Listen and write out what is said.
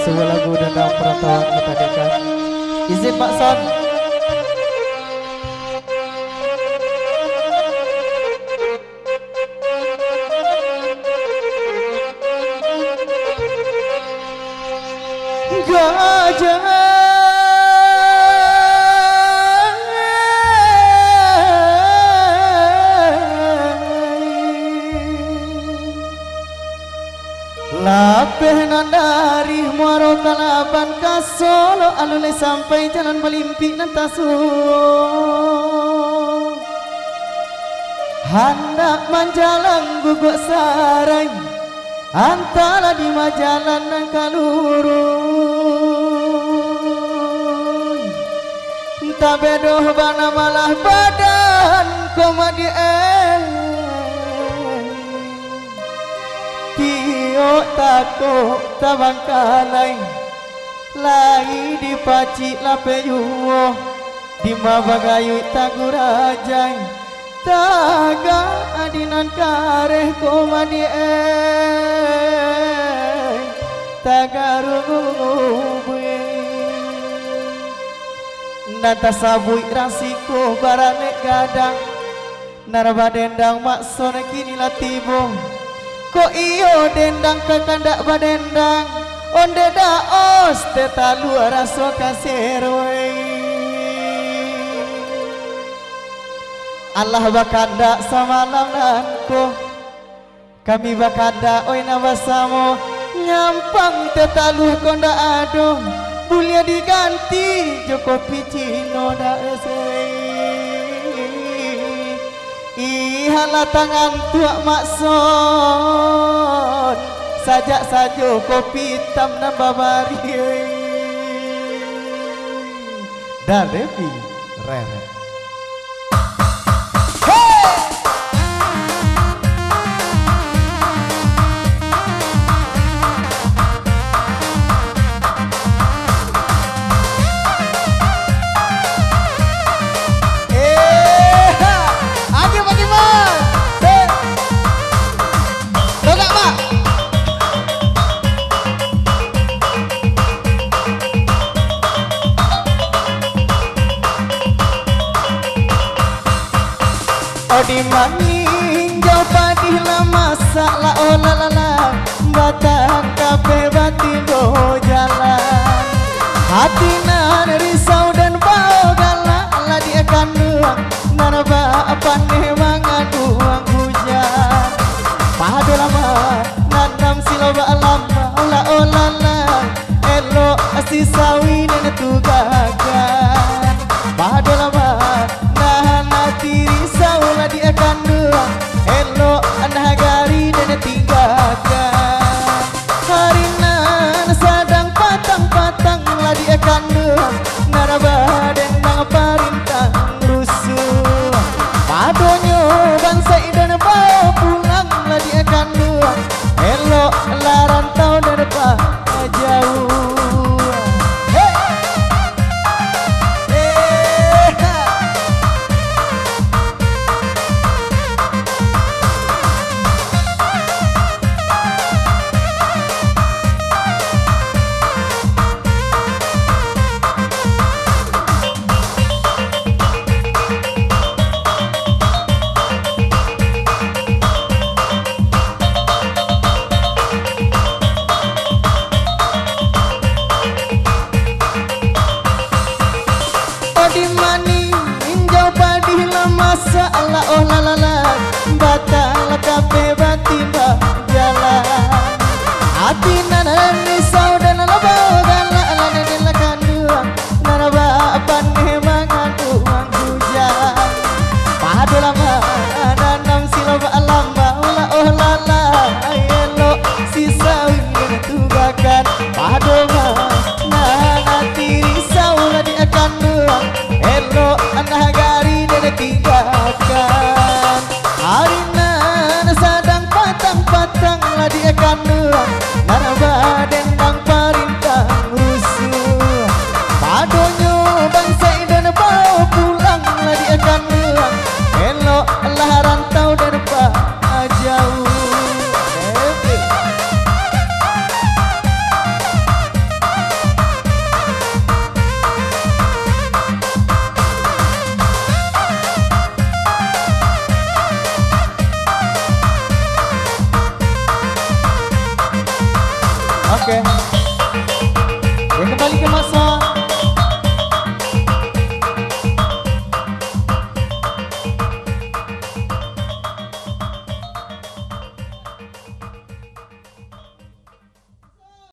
sebuah lagu tentang perantauan kemerdekaan. Izin Pak Son. Gajah lapeh nandari muaro kalaban ka Solo alule sampai jalan melimpi nantasu hendak menjalan guguk sarai antara di majalan dan kalurun tak bedoh bana malah badan komadi tio tako tabangkalai lai dipaci lapeyuo di mabagayu tagurajai taga adinan kareh komadi tagarubue nata sabui rasiko barane gadang naraba dendang maksone kini latibo ko iyo dendang kekandak badendang onde daos tetalu raso kaserwe Allah bakanda samalam nanko kami bakanda oi nabasamo nyampang tetalu konda ado bulia diganti Joko Picino da ihala tangan tuak makson sajak sajo kopi hitam nambah bari dan Devi Rere. Di maninjau padih lama sakla olalala batang kape batindo jalan hati nan risau dan bau galak lah dia kandung naraba pandai mangaduang hujan padu lama nanam siloba lama ola olala elo asisawi dan tugakan padu lama risaulah dia kandung elo anda gari dan tinggalkan harinan sadang patang-patang lah dia kandung naraba dendang parintang rusuh padonyo bangsa dan bawa pulang lah dia kandung elo larantau dan jauh. Salah oh lalala batal kape batimba jalan hati nanan risau dan labau galak lanen la kandung naraba pandai mangaduang hujan padu lama nanam siloba lamba ula oh lala elo sisa wingin tugakan padu nanati risau la dia kandung elo anak gari dan tinggalkan harinan sadang patang-patang lah dia kandung naraba dendang parintang rusuh padonyo bangsa dan bawa pulang lah dia kandung elo lah rantau dan jauh Oke. Ya kembali ke Mas